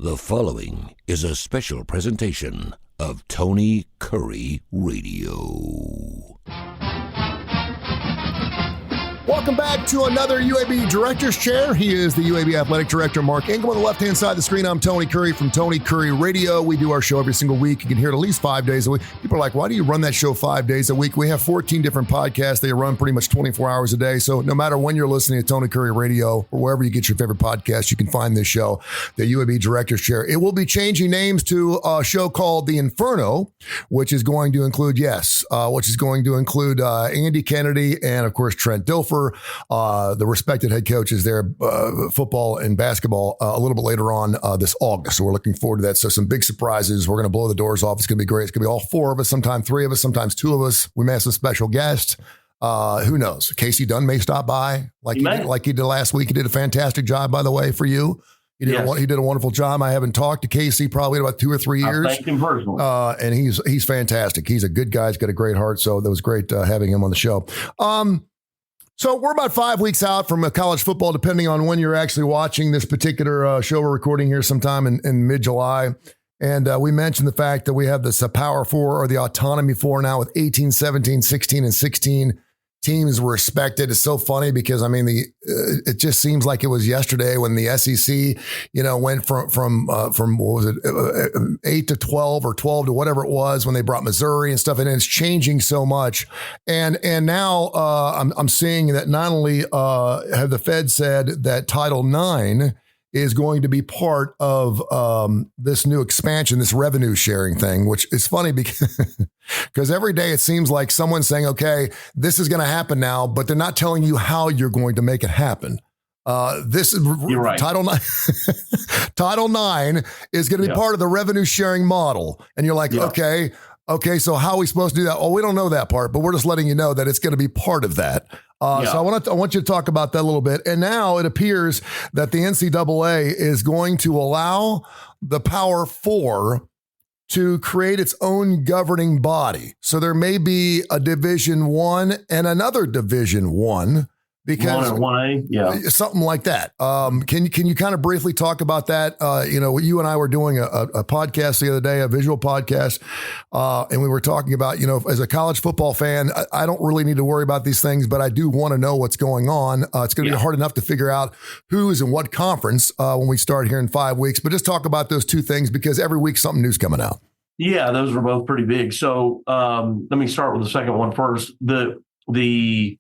The following is a special presentation of Tony Kurre Radio. Welcome back to another UAB Director's Chair. He is the UAB Athletic Director, Mark Ingram. On the left-hand side of the screen, I'm Tony Kurre from Tony Kurre Radio. We do our show every single week. You can hear it at least 5 days a week. People are like, why do you run that show 5 days a week? We have 14 different podcasts. They run pretty much 24 hours a day. So no matter when you're listening to Tony Kurre Radio or wherever you get your favorite podcast, you can find this show, the UAB Director's Chair. It will be changing names to a show called The Inferno, which is going to include, Andy Kennedy and, of course, Trent Dilfer. The respected head coaches there, football and basketball, a little bit later on this August. So we're looking forward to that. So some big surprises. We're going to blow the doors off. It's going to be great. It's going to be all four of us, sometimes three of us, sometimes two of us. We may have some special guests. Who knows? Casey Dunn may stop by like he did last week. He did a fantastic job, by the way, for you. He did a wonderful job. I haven't talked to Casey probably in about 2 or 3 years. I thank him personally. And he's fantastic. He's a good guy. He's got a great heart. So that was great having him on the show. So we're about 5 weeks out from college football, depending on when you're actually watching this particular show we're recording here sometime in mid-July. And we mentioned the fact that we have this Power Four or the Autonomy Four now with 18, 17, 16, and 16 teams respected. It's so funny because, I mean, it just seems like it was yesterday when the SEC, went from what was it, 8 to 12 or 12 to whatever it was when they brought Missouri and stuff. And it's changing so much. And now I'm seeing that not only have the Fed said that Title IX is going to be part of this new expansion, this revenue sharing thing, which is funny because every day it seems like someone's saying, okay, this is going to happen now, but they're not telling you how you're going to make it happen. This is right. Title IX. Title IX is going to be part of the revenue sharing model. And you're like, okay, so how are we supposed to do that? Oh, we don't know that part, but we're just letting you know that it's going to be part of that. So I want you to talk about that a little bit. And now it appears that the NCAA is going to allow the Power Four to create its own governing body. So there may be a Division I and another Division I. Because 1A, something like that. Can you kind of briefly talk about that? You and I were doing a podcast the other day, a visual podcast, and we were talking about, as a college football fan, I don't really need to worry about these things, but I do want to know what's going on. It's going to be hard enough to figure out who's in what conference when we start here in 5 weeks. But just talk about those two things because every week something new's coming out. Yeah, those were both pretty big. So let me start with the second one first. The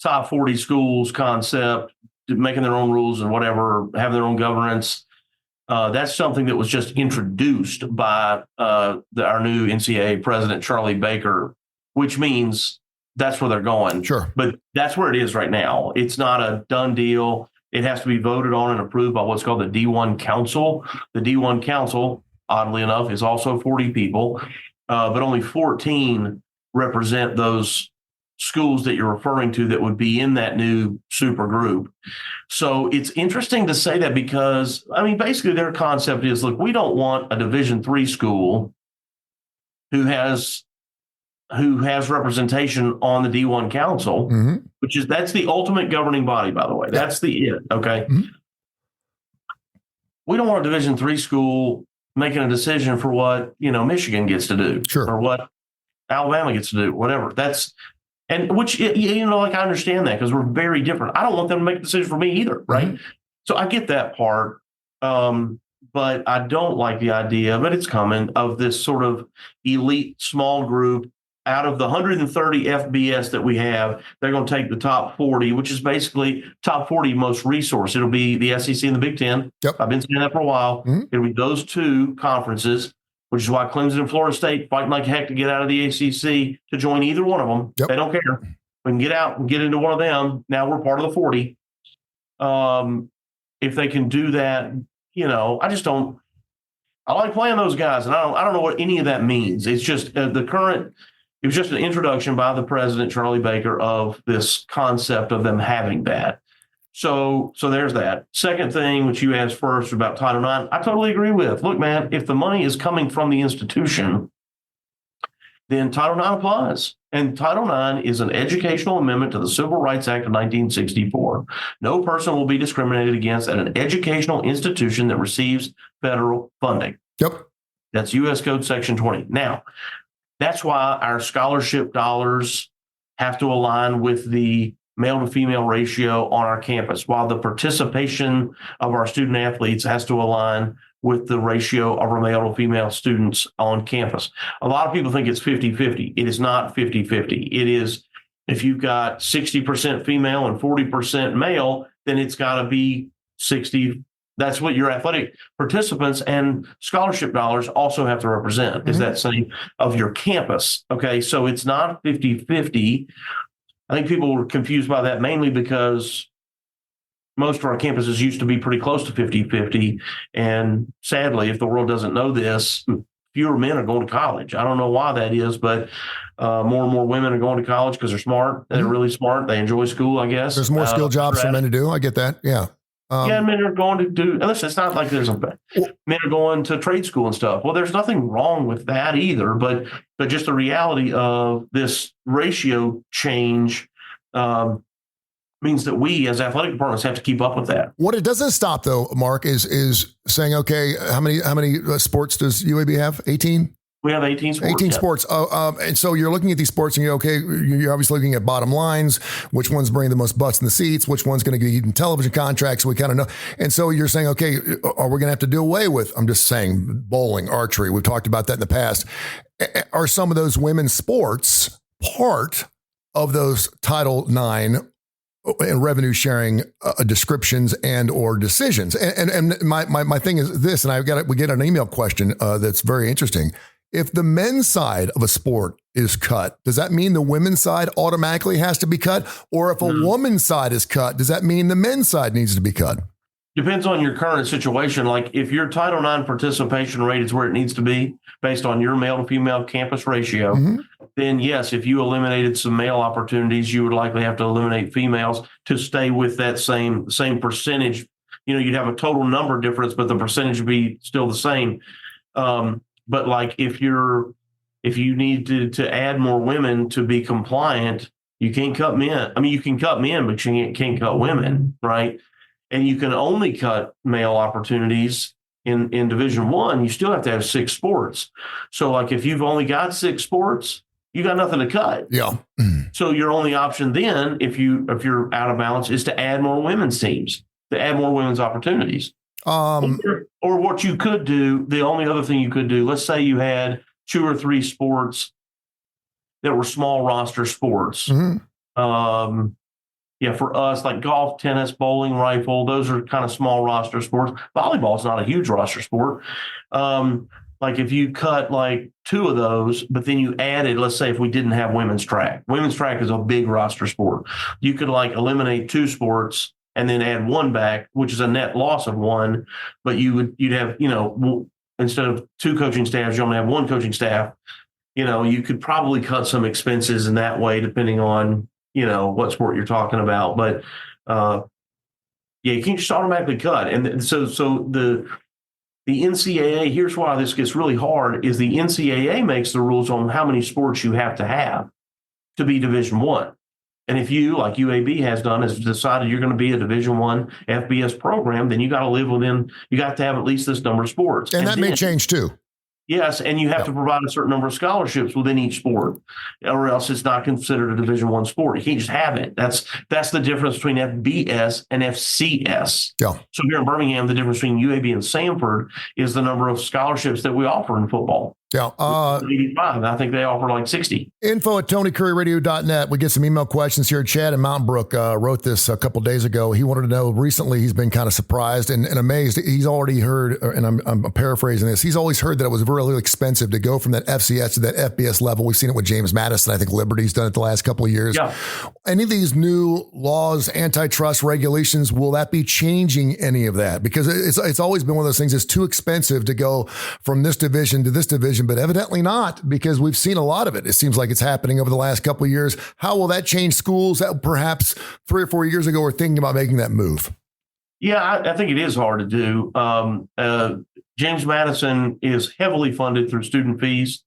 top 40 schools concept, making their own rules and whatever, having their own governance. That's something that was just introduced by our new NCAA president, Charlie Baker, which means that's where they're going. Sure. But that's where it is right now. It's not a done deal. It has to be voted on and approved by what's called the D1 Council. The D1 Council, oddly enough, is also 40 people, but only 14 represent those schools that you're referring to that would be in that new super group. So it's interesting to say that because, I mean, basically their concept is, look, we don't want a Division III school who has representation on the D1 Council, that's the ultimate governing body, by the way. That's the it, okay? Mm-hmm. We don't want a Division III school making a decision for what, Michigan gets to do, or what Alabama gets to do, whatever. And which, I understand that because we're very different. I don't want them to make a decision for me either, right? Mm-hmm. So I get that part, but I don't like the idea, but it's coming, of this sort of elite small group. Out of the 130 FBS that we have, they're going to take the top 40, which is basically top 40 most resource. It'll be the SEC and the Big Ten. Yep. I've been saying that for a while. Mm-hmm. It'll be those two conferences, which is why Clemson and Florida State fighting like heck to get out of the ACC to join either one of them. Yep. They don't care. We can get out and get into one of them. Now we're part of the 40. If they can do that, I just don't. I like playing those guys, and I don't know what any of that means. It's just it was just an introduction by the president, Charlie Baker, of this concept of them having that. So there's that. Second thing, which you asked first about Title IX, I totally agree with. Look, man, if the money is coming from the institution, then Title IX applies. And Title IX is an educational amendment to the Civil Rights Act of 1964. No person will be discriminated against at an educational institution that receives federal funding. Yep. That's U.S. Code Section 20. Now, that's why our scholarship dollars have to align with the male to female ratio on our campus, while the participation of our student athletes has to align with the ratio of our male to female students on campus. A lot of people think it's 50-50. It is not 50-50. It is, if you've got 60% female and 40% male, then it's got to be 60. That's what your athletic participants and scholarship dollars also have to represent, is that same of your campus. Okay, so it's not 50-50. I think people were confused by that mainly because most of our campuses used to be pretty close to 50-50. And sadly, if the world doesn't know this, fewer men are going to college. I don't know why that is, but more and more women are going to college because they're smart. They're really smart. They enjoy school, I guess. There's more skill jobs for men to do. I get that. Yeah. Men are going to do, listen, it's not like men are going to trade school and stuff. Well, there's nothing wrong with that either, but just the reality of this ratio change means that we as athletic departments have to keep up with that. What it doesn't stop though, Mark, is saying, okay, how many sports does UAB have? 18? We have 18 sports. 18 sports. And so you're looking at these sports and you're obviously looking at bottom lines, which one's bringing the most butts in the seats, which one's going to get in television contracts. We kind of know. And so you're saying, okay, are we going to have to do away with, I'm just saying, bowling, archery? We've talked about that in the past. Are some of those women's sports part of those Title IX and revenue sharing descriptions and or decisions? And my thing is this, and we get an email question that's very interesting. If the men's side of a sport is cut, does that mean the women's side automatically has to be cut? Or if a woman's side is cut, does that mean the men's side needs to be cut? Depends on your current situation. Like if your Title IX participation rate is where it needs to be based on your male to female campus ratio, then yes, if you eliminated some male opportunities, you would likely have to eliminate females to stay with that same percentage. You'd have a total number difference, but the percentage would be still the same. But like if you need to add more women to be compliant, you can't cut men. I mean, you can cut men, but you can't cut women, right? And you can only cut male opportunities in Division I. You still have to have 6 sports. So like if you've only got 6 sports, you got nothing to cut. Yeah. So your only option then, if you're out of balance, is to add more women's teams, to add more women's opportunities. Or what you could do, the only other thing you could do, let's say you had 2 or 3 sports that were small roster sports. For us, like golf, tennis, bowling, rifle, those are kind of small roster sports. Volleyball is not a huge roster sport. Like if you cut like 2 of those, but then you added, let's say if we didn't have women's track is a big roster sport. You could like eliminate 2 sports and then add 1 back, which is a net loss of 1. But you'd have, instead of 2 coaching staffs, you only have 1 coaching staff. You could probably cut some expenses in that way, depending on, what sport you're talking about. But you can't just automatically cut. And so the NCAA, here's why this gets really hard, is the NCAA makes the rules on how many sports you have to be Division I. And if you, like UAB has done, has decided you're going to be a Division I FBS program, then you got to have at least this number of sports. And that may change too. Yes, and you have to provide a certain number of scholarships within each sport, or else it's not considered a Division I sport. You can't just have it. That's the difference between FBS and FCS. Yeah. So here in Birmingham, the difference between UAB and Samford is the number of scholarships that we offer in football. Yeah. 85. I think they offer like 60. info@TonyCurryRadio.net. We get some email questions here. Chad in Mountain Brook wrote this a couple days ago. He wanted to know, recently he's been kind of surprised and amazed. He's already heard, and I'm paraphrasing this, he's always heard that it was really expensive to go from that FCS to that FBS level. We've seen it with James Madison. I think Liberty's done it the last couple of years. Yeah. Any of these new laws, antitrust regulations, will that be changing any of that? Because it's always been one of those things, it's too expensive to go from this division to this division, but evidently not, because we've seen a lot of it. It seems like it's happening over the last couple of years. How will that change schools that perhaps 3 or 4 years ago were thinking about making that move? Yeah, I think it is hard to do. James Madison is heavily funded through student fees.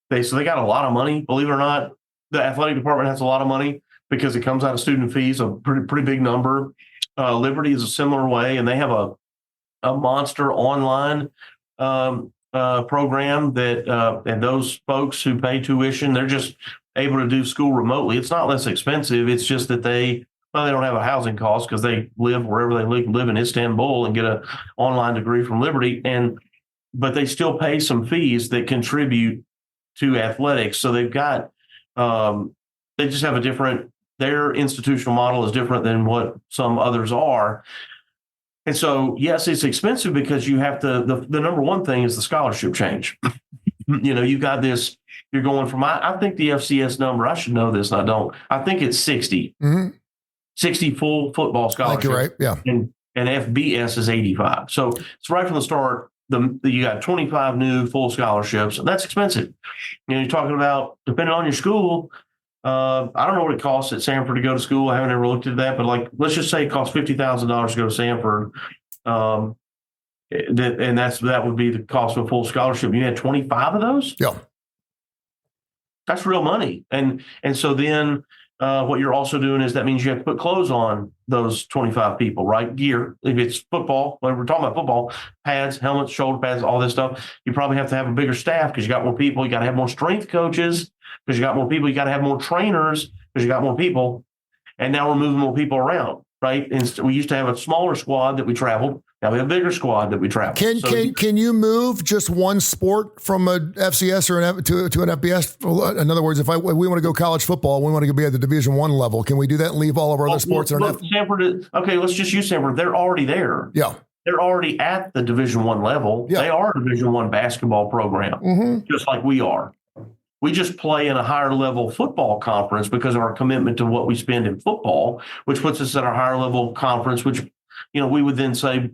They got a lot of money, believe it or not. The athletic department has a lot of money because it comes out of student fees, a pretty big number. Liberty is a similar way, and they have a monster online program that and those folks who pay tuition, they're just able to do school remotely. It's not less expensive. It's just that they don't have a housing cost because they live wherever they live in Istanbul and get an online degree from Liberty, but they still pay some fees that contribute to athletics. So they've got they just have their institutional model is different than what some others are. And so, yes, it's expensive because you have to, the number one thing is the scholarship change. You've got this, you're going from, I think the FCS number, I should know this, and I don't. I think it's 60. Mm-hmm. 60 full football scholarships. You're right, yeah. And FBS is 85. So it's right from the start, you got 25 new full scholarships, and that's expensive. You're talking about, depending on your school, I don't know what it costs at Sanford to go to school. I haven't ever looked at that, but let's just say it costs $50,000 to go to Sanford. And that would be the cost of a full scholarship. You had 25 of those? Yeah. That's real money. And so then what you're also doing is that means you have to put clothes on those 25 people, right? Gear. If it's football, when we're talking about football, pads, helmets, shoulder pads, all this stuff, you probably have to have a bigger staff because you got more people. You got to have more strength coaches because you got more people. You got to have more trainers because you got more people. And now we're moving more people around, right? And we used to have a smaller squad that we traveled. Now we have a bigger squad that we travel. Can you move just one sport from a FCS or to an FBS? In other words, if we want to go college football, we want to be at the Division I level. Can we do that and leave all of our other sports? Sanford, okay, let's just use Sanford. They're already there. Yeah. They're already at the Division I level. Yeah. They are a Division I basketball program, just like we are. We just play in a higher level football conference because of our commitment to what we spend in football, which puts us at our higher level conference, which we would then say,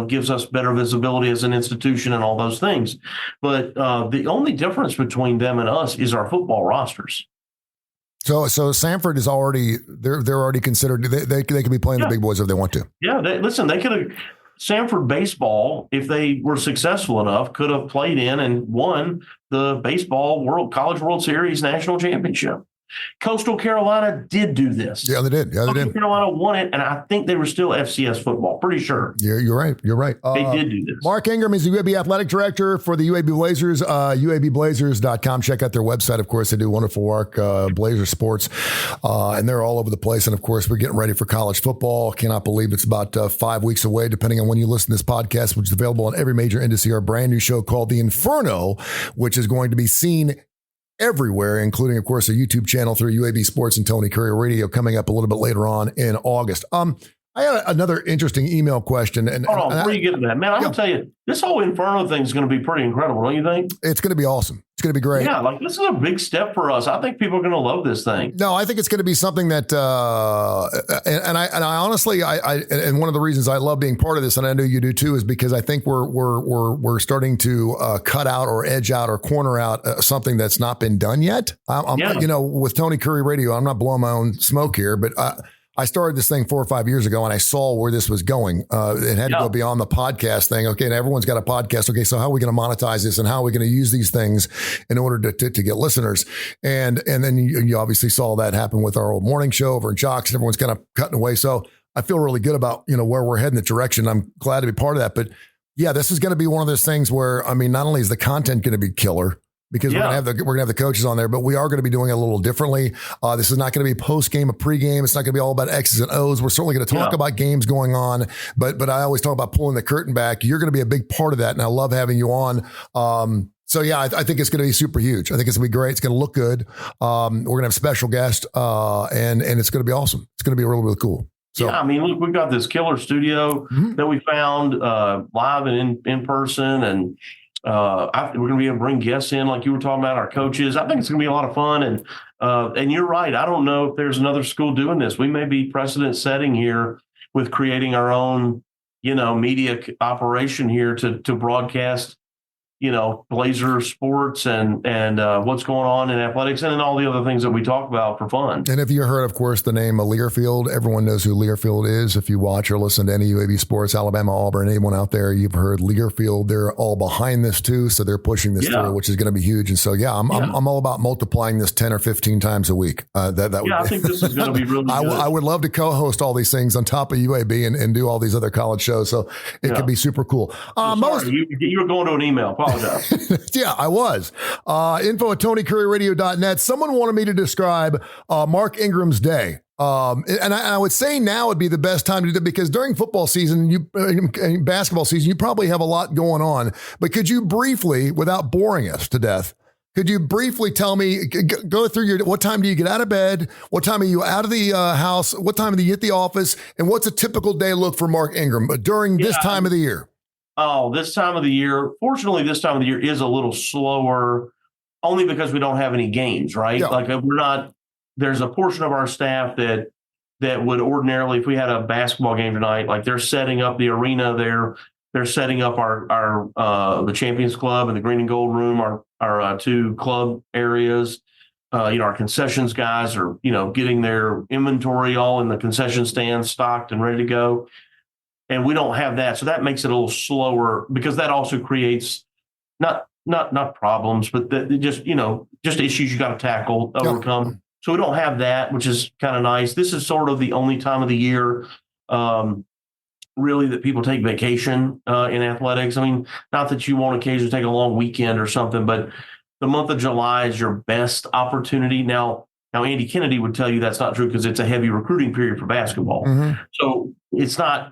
gives us better visibility as an institution and all those things. But the only difference between them and us is our football rosters. So Sanford is already, they're already considered, they could be playing the big boys if they want to. Yeah. They could have, Sanford baseball, if they were successful enough, could have played in and won the baseball College World Series national championship. Coastal Carolina did do this. Yeah, they did. Coastal Carolina won it, and I think they were still FCS football. Pretty sure. Yeah, you're right. They did do this. Mark Ingram is the UAB athletic director for the UAB Blazers. UABblazers.com. Check out their website. Of course, they do wonderful work. Blazer sports, and they're all over the place. And of course, we're getting ready for college football. Cannot believe it's about 5 weeks away, depending on when you listen to this podcast, which is available on every major industry. Our brand new show called The Inferno, which is going to be seen everywhere, including, of course, a YouTube channel through UAB Sports and Tony Kurre Radio coming up a little bit later on in August. I had another interesting email question. Hold on, before you get to that, man, I'm going to tell you, this whole Inferno thing is going to be pretty incredible, don't you think? It's going to be awesome. It's going to be great. Yeah, this is a big step for us. I think people are going to love this thing. No, I think it's going to be something that, and I honestly, and one of the reasons I love being part of this, and I know you do too, is because I think we're starting to cut out or edge out or corner out something that's not been done yet. With Tony Kurre Radio, I'm not blowing my own smoke here, but I started this thing 4 or 5 years ago, and I saw where this was going. It had to go beyond the podcast thing. Okay, and everyone's got a podcast. Okay, so how are we going to monetize this, and how are we going to use these things in order to get listeners? And then you obviously saw that happen with our old morning show over in Jocks, and everyone's kind of cutting away. So I feel really good about where we're heading, the direction. I'm glad to be part of that. But yeah, this is going to be one of those things where, not only is the content going to be killer, because we're gonna have the coaches on there, but we are going to be doing it a little differently. This is not going to be post game or pre-game. It's not going to be all about X's and O's. We're certainly going to talk about games going on, but I always talk about pulling the curtain back. You're going to be a big part of that, and I love having you on. So yeah, I think it's going to be super huge. I think it's going to be great. It's going to look good. We're going to have special guests, and it's going to be awesome. It's going to be really, really cool. So, yeah, look, we've got this killer studio that we found live and in person, and we're going to be able to bring guests in, like you were talking about, our coaches. I think it's going to be a lot of fun. And you're right. I don't know if there's another school doing this. We may be precedent setting here with creating our own, media operation here to broadcast Blazer sports and what's going on in athletics and in all the other things that we talk about for fun. And if you heard, of course, the name Learfield, everyone knows who Learfield is. If you watch or listen to any UAB sports, Alabama, Auburn, anyone out there, you've heard Learfield. They're all behind this too, so they're pushing this through, which is going to be huge. And so, I'm all about multiplying this 10 or 15 times a week. I think this is going to be really good. I would love to co-host all these things on top of UAB and do all these other college shows. So it could be super cool. You were going to an email. Apologize. Yeah, I was. Info at TonyCurryRadio.net. Someone wanted me to describe Mark Ingram's day. And I would say now would be the best time to do it because during football season, basketball season, you probably have a lot going on. But could you briefly, without boring us to death, could you briefly tell me, go through what time do you get out of bed? What time are you out of the house? What time do you hit the office? And what's a typical day look for Mark Ingram during this time of the year? Oh, this time of the year. Fortunately, this time of the year is a little slower only because we don't have any games, right? Yeah. Like there's a portion of our staff that would ordinarily, if we had a basketball game tonight, like they're setting up the arena, they're setting up our the Champions Club and the Green and Gold Room, our two club areas. Our concessions guys are, getting their inventory all in the concession stand stocked and ready to go. And we don't have that. So that makes it a little slower because that also creates not problems, but just issues you got to tackle, overcome. Yep. So we don't have that, which is kind of nice. This is sort of the only time of the year really that people take vacation in athletics. I mean, not that you won't occasionally take a long weekend or something, but the month of July is your best opportunity. Now Andy Kennedy would tell you that's not true because it's a heavy recruiting period for basketball. Mm-hmm. So it's not,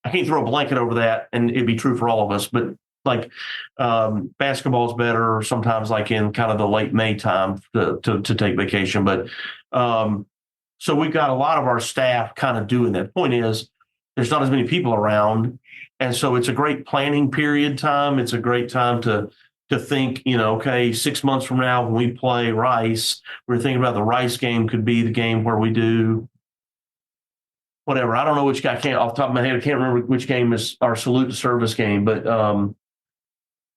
I can't throw a blanket over that and it'd be true for all of us, but like basketball is better sometimes like in kind of the late May time to take vacation. But so we've got a lot of our staff kind of doing that. Point is there's not as many people around. And so it's a great planning period time. It's a great time to think, 6 months from now when we play Rice, we're thinking about the Rice game could be the game where we do whatever. I don't know which guy off the top of my head. I can't remember which game is our salute to service game, but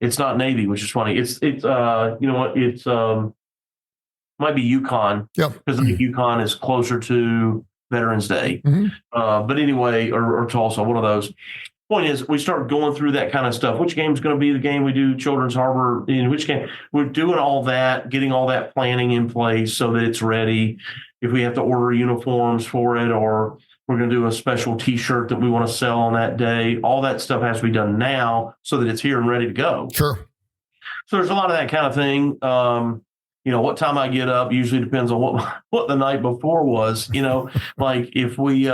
it's not Navy, which is funny. It's might be UConn. Yep. Because I think UConn is closer to Veterans Day. Mm-hmm. But anyway, or Tulsa, one of those. Point is, we start going through that kind of stuff. Which game is going to be the game we do Children's Harbor? In which game? We're doing all that, getting all that planning in place so that it's ready. If we have to order uniforms for it, or we're going to do a special T-shirt that we want to sell on that day, all that stuff has to be done now so that it's here and ready to go. Sure. So there's a lot of that kind of thing. What time I get up usually depends on what the night before was. Like if we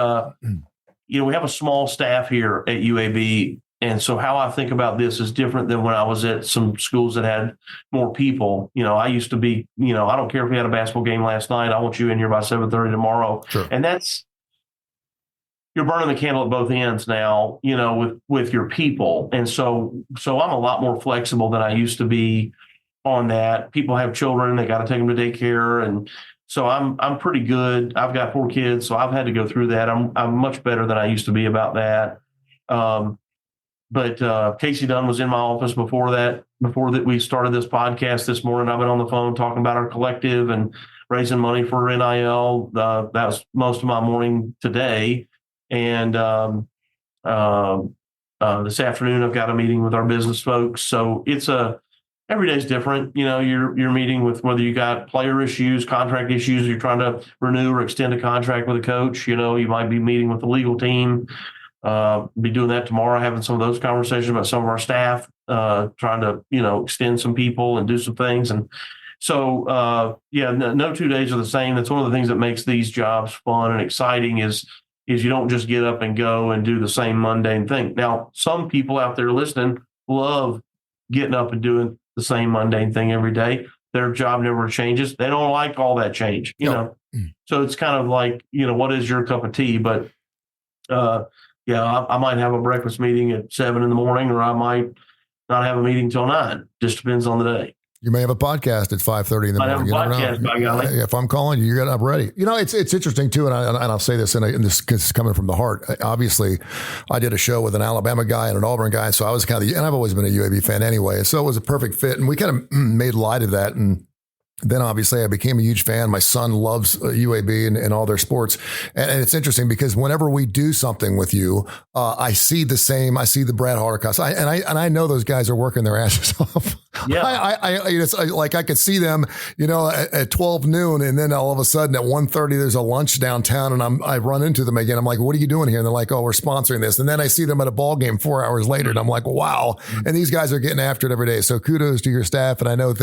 we have a small staff here at UAB. And so how I think about this is different than when I was at some schools that had more people. I used to be, I don't care if we had a basketball game last night. I want you in here by 7:30 tomorrow. Sure. And you're burning the candle at both ends now, with your people. And so I'm a lot more flexible than I used to be on that. People have children, they got to take them to daycare. And so I'm pretty good. I've got 4 kids, so I've had to go through that. I'm much better than I used to be about that. But Casey Dunn was in my office before that we started this podcast this morning. I've been on the phone talking about our collective and raising money for NIL. That was most of my morning today. And this afternoon, I've got a meeting with our business folks. So every day's different. You're meeting with whether you got player issues, contract issues, you're trying to renew or extend a contract with a coach. You might be meeting with the legal team. Be doing that tomorrow, having some of those conversations about some of our staff, trying to, extend some people and do some things. And so, no 2 days are the same. That's one of the things that makes these jobs fun and exciting is you don't just get up and go and do the same mundane thing. Now, some people out there listening love getting up and doing the same mundane thing every day. Their job never changes. They don't like all that change, know. So it's kind of like, what is your cup of tea? But I might have a breakfast meeting at 7 a.m, or I might not have a meeting till 9. Just depends on the day. You may have a podcast at 5:30 in the morning. You never know. If I'm calling you, you're up ready. It's interesting too, and I'll say this, and this is coming from the heart. Obviously, I did a show with an Alabama guy and an Auburn guy, so I was and I've always been a UAB fan anyway, so it was a perfect fit, and we kind of made light of that. And then obviously I became a huge fan. My son loves UAB and all their sports. And it's interesting because whenever we do something with you, I see the Brad Hardicott. And I know those guys are working their asses off. Yeah. It's like I could see them, at 12 noon. And then all of a sudden at 1:30, there's a lunch downtown and I run into them again. I'm like, what are you doing here? And they're like, oh, we're sponsoring this. And then I see them at a ball game 4 hours later. And I'm like, wow. And these guys are getting after it every day. So kudos to your staff. And I know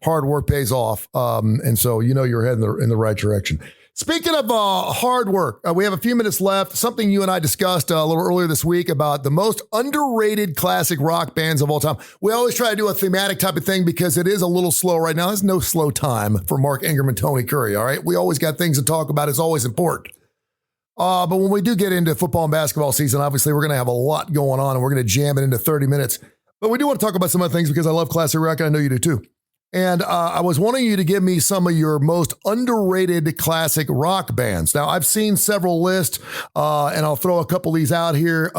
hard work pays off. And so, you're heading in the right direction. Speaking of hard work, we have a few minutes left. Something you and I discussed a little earlier this week about the most underrated classic rock bands of all time. We always try to do a thematic type of thing because it is a little slow right now. There's no slow time for Mark Ingram and Tony Kurre, all right? We always got things to talk about. It's always important. But when we do get into football and basketball season, obviously we're going to have a lot going on and we're going to jam it into 30 minutes. But we do want to talk about some other things because I love classic rock and I know you do too. And I was wanting you to give me some of your most underrated classic rock bands. Now, I've seen several lists, and I'll throw a couple of these out here.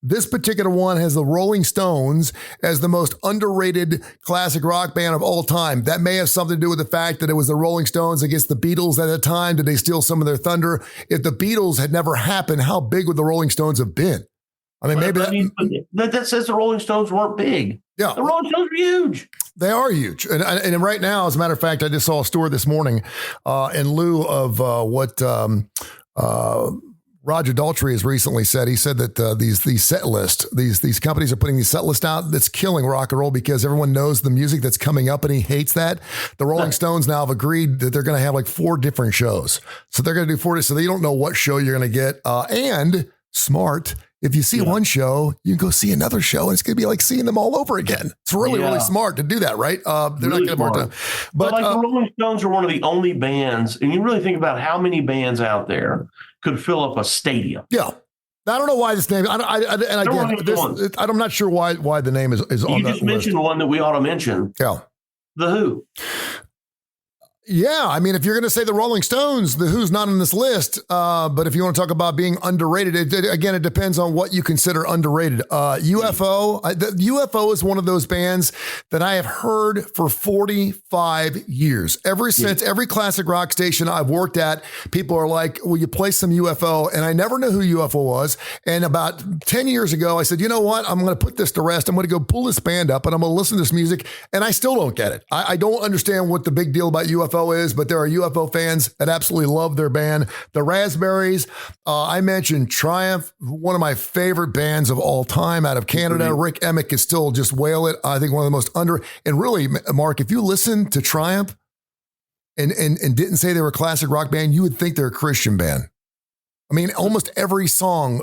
This particular one has the Rolling Stones as the most underrated classic rock band of all time. That may have something to do with the fact that it was the Rolling Stones against the Beatles at the time. Did they steal some of their thunder? If the Beatles had never happened, how big would the Rolling Stones have been? I mean, that says the Rolling Stones weren't big. Yeah. The Rolling Stones are huge. They are huge. And right now, as a matter of fact, I just saw a story this morning in lieu of what Roger Daltrey has recently said. He said that these set lists, these companies are putting these set lists out that's killing rock and roll because everyone knows the music that's coming up and he hates that. The Rolling Stones now have agreed that they're going to have like 4 different shows. So they're going to do 40. So they don't know what show you're going to get. And smart. If you see one show, you can go see another show, and it's going to be like seeing them all over again. It's really smart to do that, right? They're really not going to have time. But the Rolling Stones are one of the only bands, and you really think about how many bands out there could fill up a stadium. Yeah. I don't know why this name. I'm not sure why the name is on that list. You just mentioned one that we ought to mention. Yeah. The Who. Yeah, I mean, if you're going to say the Rolling Stones, the Who's not on this list. But if you want to talk about being underrated, it depends on what you consider underrated. UFO, UFO is one of those bands that I have heard for 45 years. Since every classic rock station I've worked at, people are like, will you play some UFO? And I never knew who UFO was. And about 10 years ago, I said, you know what? I'm going to put this to rest. I'm going to go pull this band up and I'm going to listen to this music. And I still don't get it. I don't understand what the big deal about UFO is, but there are UFO fans that absolutely love their band. The Raspberries, I mentioned Triumph, one of my favorite bands of all time out of Canada. Rick Emmett can still just wail it. I think one of the most and really, Mark, if you listen to Triumph and didn't say they were a classic rock band, you would think they're a Christian band. I mean, almost every song,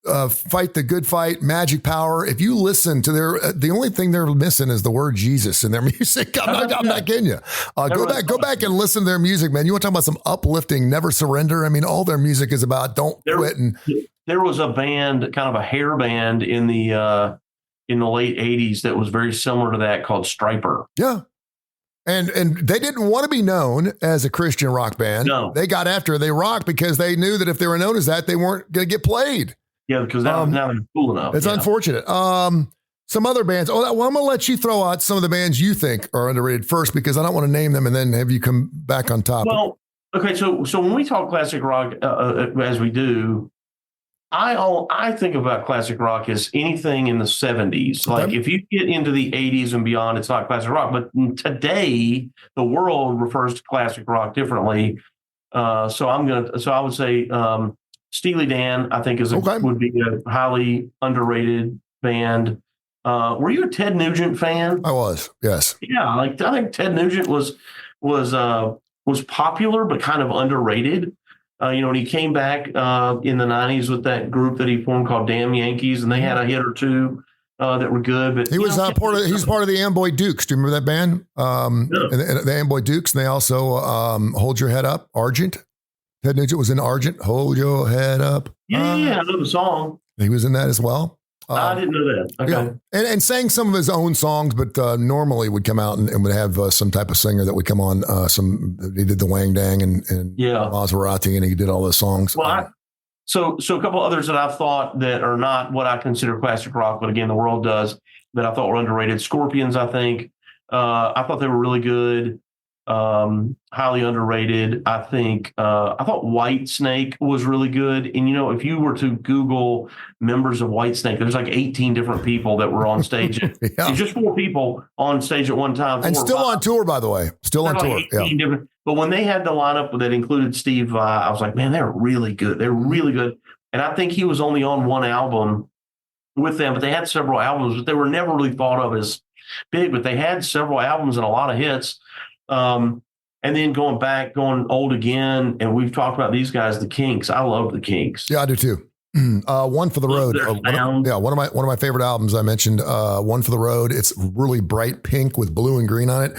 Fight the Good Fight, Magic Power, if you listen to the only thing they're missing is the word Jesus in their music. I'm not kidding you. Go back and listen to their music, man. You want to talk about some uplifting, never surrender. I mean, all their music is about don't quit. And there was a band, kind of a hair band in the late 80s that was very similar to that called Striper. Yeah. And they didn't want to be known as a Christian rock band. No. They got after it. They rocked because they knew that if they were known as that, they weren't going to get played. Yeah, because now they're cool enough. It's unfortunate. Some other bands. I'm going to let you throw out some of the bands you think are underrated first because I don't want to name them and then have you come back on top. Well, okay. So when we talk classic rock, as we do, I think about classic rock as anything in the 70s. Like if you get into the 80s and beyond, it's not classic rock. But today, the world refers to classic rock differently. So I would say Steely Dan, I think would be a highly underrated band. Were you a Ted Nugent fan? I was, yes. Yeah, I think Ted Nugent was popular but kind of underrated. When he came back in the 90s with that group that he formed called Damn Yankees, and they had a hit or two that were good. But he was part of the Amboy Dukes. Do you remember that band? The Amboy Dukes, and they also Hold Your Head Up, Argent. Ted Nugent was in Argent, Hold Your Head Up. Yeah, I know the song. He was in that as well. I didn't know that. Okay. Yeah. And sang some of his own songs, but normally would come out and would have some type of singer that would come on. He did the Wang Dang and Maserati, and he did all those songs. Well, so a couple others that I've thought that are not what I consider classic rock, but again, the world does, that I thought were underrated. Scorpions, I think. I thought they were really good. Highly underrated. I think I thought Whitesnake was really good. And if you were to Google members of Whitesnake, there's like 18 different people that were on stage. It's just 4 people on stage at one time. And still on tour, by the way. Still on tour. Different. But when they had the lineup that included Steve Vai, I was like, man, they're really good. They're really good. And I think he was only on one album with them, but they had several albums, but they were never really thought of as big. But they had several albums and a lot of hits. And then going old again, and we've talked about these guys, the Kinks. I love the Kinks. Yeah, I do too. One for the Road. One of my favorite albums. I mentioned One for the Road. It's really bright pink with blue and green on it.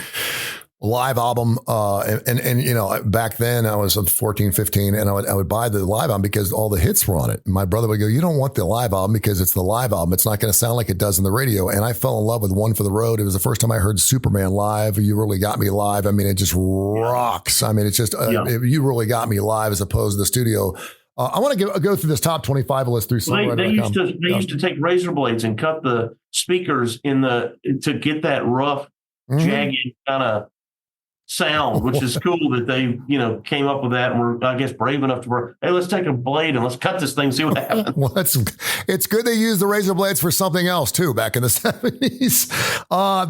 Live album. And back then I was 14, 15, and I would buy the live album because all the hits were on it. And my brother would go, you don't want the live album because it's the live album. It's not going to sound like it does in the radio. And I fell in love with One for the Road. It was the first time I heard Superman live. You Really Got Me live. I mean, it just rocks. I mean, it's just, You Really Got Me live as opposed to the studio. I want to go through this top 25 list through some. They used to take razor blades and cut the speakers to get that rough, jagged kind of sound, which is cool that they came up with that and were, I guess, brave enough to hey, let's take a blade and let's cut this thing and see what happens. Well, it's good they used the razor blades for something else too back in the 70s.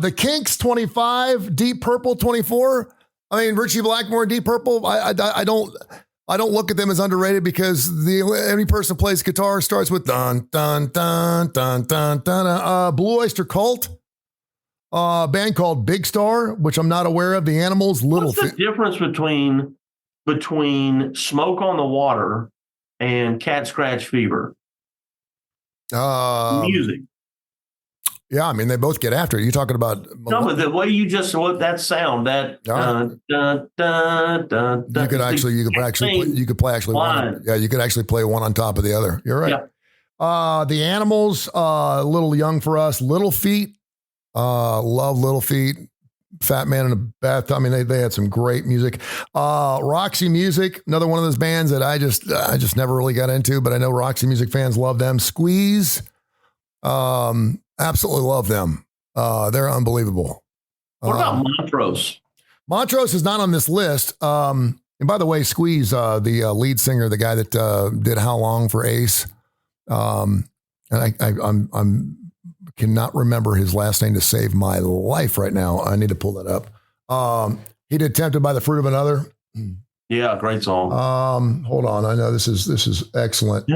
The Kinks 25, Deep Purple 24. I mean, Richie Blackmore, Deep Purple. I don't look at them as underrated because any person plays guitar starts with dun dun dun dun dun dun. Blue Oyster Cult. A band called Big Star, which I'm not aware of. The Animals, What's the difference between Smoke on the Water and Cat Scratch Fever? Music. Yeah, I mean they both get after it. You talking about but the way you just that sound that you could play one. Yeah, you could actually play one on top of the other. You're right. Yeah. The Animals, a little young for us. Little Feat. Love Little Feat, Fat Man in a Bathtub. I mean, they had some great music. Roxy Music, another one of those bands that I just never really got into, but I know Roxy Music fans love them. Squeeze, absolutely love them. They're unbelievable. What about Montrose? Montrose is not on this list. And by the way, Squeeze, the lead singer, the guy that did How Long for Ace, and I'm cannot remember his last name to save my life right now. I need to pull that up. He did Tempted by the Fruit of Another. Yeah, great song. Hold on. I know this is excellent.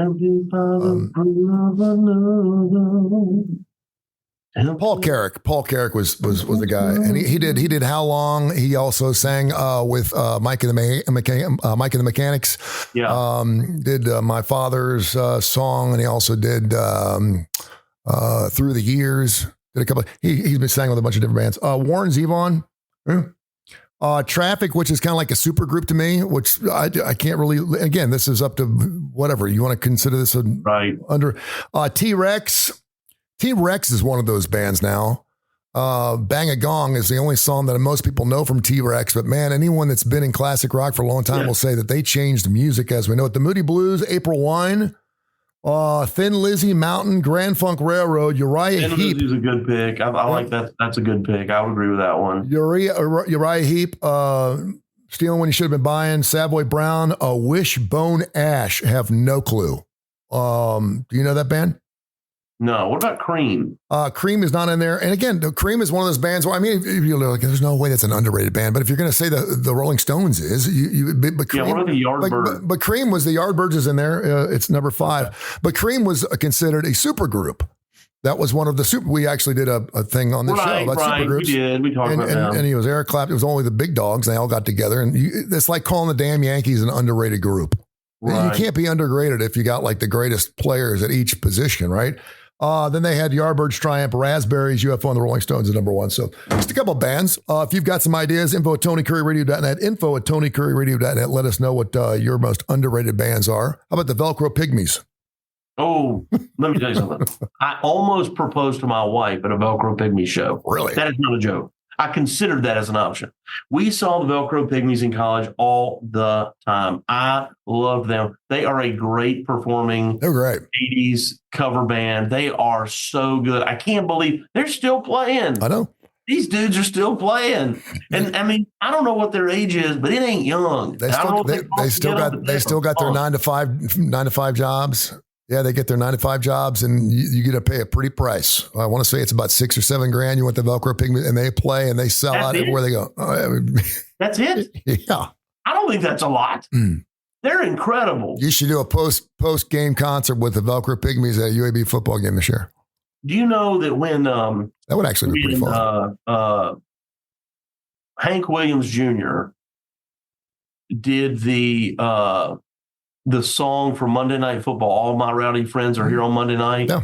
Paul Carrick was the guy, and he did How Long. He also sang with Mike and the Mechanics. Yeah. Did My Father's song, and he also did Through the Years. Did a couple. He's been sang with a bunch of different bands. Warren Zevon. Traffic, which is kind of like a super group to me, which I can't really. Again, this is up to whatever you want to consider this under. T-Rex. T-Rex is one of those bands now. Bang a Gong is the only song that most people know from T-Rex, but man, anyone that's been in classic rock for a long time will say that they changed music as we know it. The Moody Blues, April Wine, Thin Lizzy, Mountain, Grand Funk Railroad, Uriah Heep. Thin Lizzy's a good pick. I like that. That's a good pick. I would agree with that one. Uriah Heep, Stealing When You Should Have Been Buying, Savoy Brown, Wishbone Ash. Have no clue. Do you know that band? No. What about Cream? Cream is not in there. And again, Cream is one of those bands where, I mean, you're like, there's no way that's an underrated band. But if you're going to say the Rolling Stones is, but Cream, what are the Yardbirds? But Cream was the Yardbirds is in there. It's number 5. But Cream was considered a super group. That was one of the we actually did a thing on this show about super groups. We did. We talked about that. And he was Eric Clapton. It was only the big dogs. They all got together. And it's like calling the damn Yankees an underrated group. Right. You can't be underrated if you got like the greatest players at each position, right? Then they had Yardbirds, Triumph, Raspberries, UFO, and the Rolling Stones at number 1. So just a couple of bands. If you've got some ideas, info@TonyCurryRadio.net, info@TonyCurryRadio.net. Let us know what your most underrated bands are. How about the Velcro Pygmies? Oh, let me tell you something. I almost proposed to my wife at a Velcro Pygmy show. Really? That is not a joke. I considered that as an option. We saw the Velcro Pygmies in college all the time. I love them. They are a great performing They're great. 80s cover band. They are so good. I can't believe they're still playing. I know. These dudes are still playing. And I mean, I don't know what their age is, but it ain't young. They still got their 9 to 5 jobs. Yeah, they get their 9 to 5 jobs, and you get to pay a pretty price. I want to say it's about $6,000 or $7,000. You want the Velcro Pygmy, and they play and they sell out everywhere they go. That's it. Yeah, I don't think that's a lot. They're incredible. You should do a post game concert with the Velcro Pygmies at a UAB football game this year. Do you know that when that would actually be pretty fun? Hank Williams Jr. did the song for Monday Night Football, All My Rowdy Friends Are Here on Monday Night. Yeah.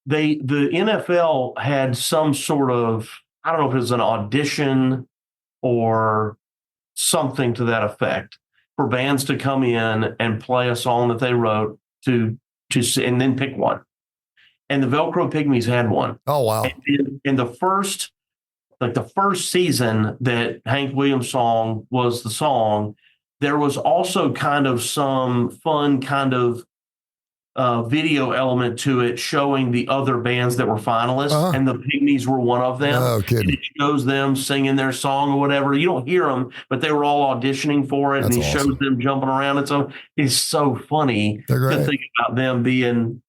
The NFL had some sort of, I don't know if it was an audition or something to that effect, for bands to come in and play a song that they wrote to and then pick one. And the Velcro Pygmies had one. Oh, wow. And in the first season that Hank Williams song was the song, there was also kind of some fun kind of video element to it showing the other bands that were finalists, and the Pygmies were one of them. Oh, kidding. And it shows them singing their song or whatever. You don't hear them, but they were all auditioning for it. That's and he awesome. shows them jumping around. And so it's so funny to think about them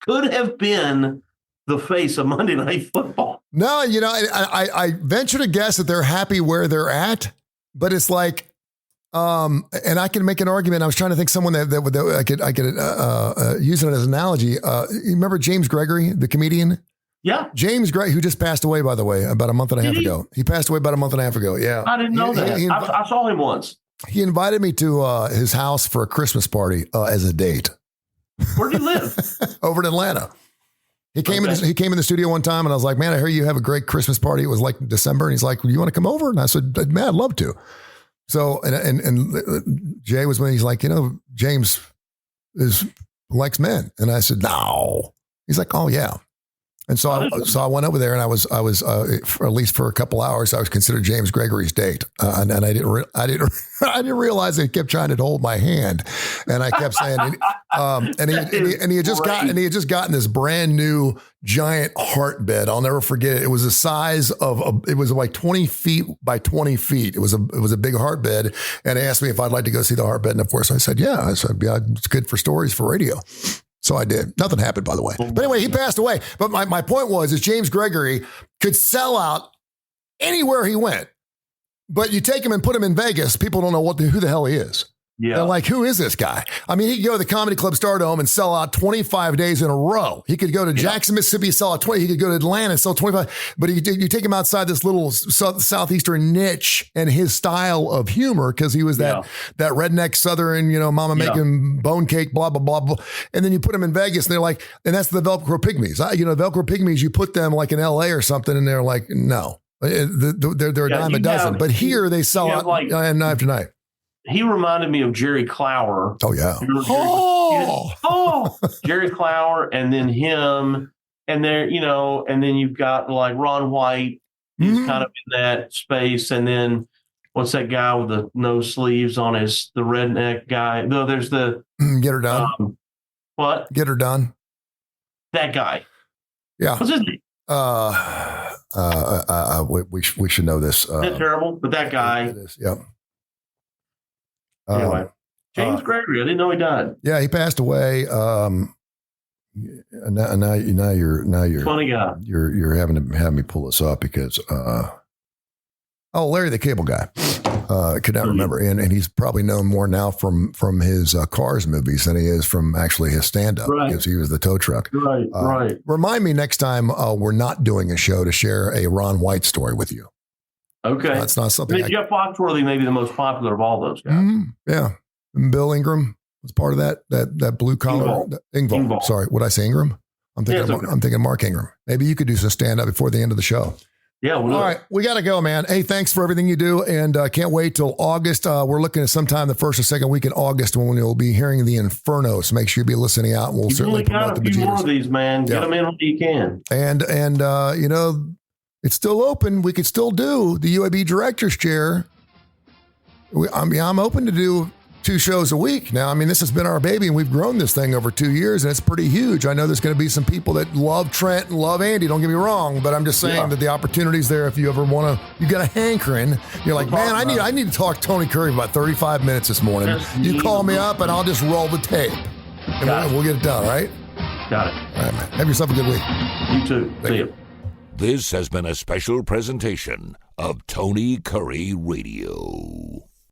could have been the face of Monday Night Football. No, I venture to guess that they're happy where they're at, but it's like, and I can make an argument. I was trying to think someone that I could use it as an analogy. You remember James Gregory, the comedian? Yeah. James Gregory, who just passed away, by the way, about a month and a half ago. He passed away about a month and a half ago. Yeah. I didn't know that. I saw him once. He invited me to his house for a Christmas party as a date. Where do you live? Over in Atlanta. He came in the studio one time and I was like, man, I hear you have a great Christmas party. It was like December. And he's like, well, you want to come over? And I said, man, I'd love to. So, and Jay was when he's like, James likes men. And I said, no. He's like, oh yeah. And so I went over there and I was for at least for a couple hours, I was considered James Gregory's date. And I didn't realize he kept trying to hold my hand. And I kept saying, and he had just gotten this brand new giant heart bed. I'll never forget it. It was the size of it was like 20 feet by 20 feet. It was a big heart bed. And he asked me if I'd like to go see the heart bed. And of course I said, yeah. I said, yeah, it's good for stories for radio. So I did. Nothing happened, by the way. But anyway, he passed away. But my point was James Gregory could sell out anywhere he went. But you take him and put him in Vegas, people don't know who the hell he is. Yeah. They're like, who is this guy? I mean, he could go to the Comedy Club Stardome and sell out 25 days in a row. He could go to Jackson, Mississippi, sell out 20. He could go to Atlanta and sell 25. But you take him outside this little southeastern niche and his style of humor, because he was that redneck Southern, mama making bone cake, blah, blah, blah, blah. And then you put him in Vegas and they're like, and that's the Velcro Pygmies. Velcro Pygmies, you put them like in LA or something and they're like, no. They're a dime a dozen. But here they sell out night after night. He reminded me of Jerry Clower. Oh, yeah. Jerry Clower, and then him, and there, and then you've got like Ron White. He's kind of in that space. And then what's that guy with the no sleeves on the redneck guy? No, there's the Get Her Done. What? Get Her Done. That guy. Yeah. What's his name? We should know this. Isn't that terrible? But that guy. It is. Yep. Anyway, James Gregory. I didn't know he died. Yeah, he passed away. Now you're funny guy. You're having me pull this up because Larry the Cable Guy. Could not remember, and he's probably known more now from his Cars movies than he is from actually his stand up, because he was the tow truck. Right. Remind me next time we're not doing a show to share a Ron White story with you. Okay. That's not something. Jeff Foxworthy may be the most popular of all those guys. Yeah. And Bill Ingram was part of that blue collar. Ingvall. Sorry. Would I say Ingram? I'm thinking Mark Ingram. Maybe you could do some stand up before the end of the show. Yeah. All right. We got to go, man. Hey, thanks for everything you do. And can't wait till August. We're looking at sometime the first or second week in August when we'll be hearing the Inferno. So make sure you be listening out, and we'll certainly promote the bejeeters. Got a few more of these, man. Get them in when you can. And it's still open. We could still do the UAB director's chair. I'm open to do 2 shows a week now. I mean, this has been our baby, and we've grown this thing over 2 years, and it's pretty huge. I know there's going to be some people that love Trent and love Andy. Don't get me wrong, but I'm just saying that the opportunity's there. If you ever want to, you got a hankering. You're like, man, I need to talk to Tony Kurre for about 35 minutes this morning. You call me up, and I'll just roll the tape, and we'll get it done. All right? Got it. All right, man. Have yourself a good week. You too. See you. This has been a special presentation of Tony Kurre Radio.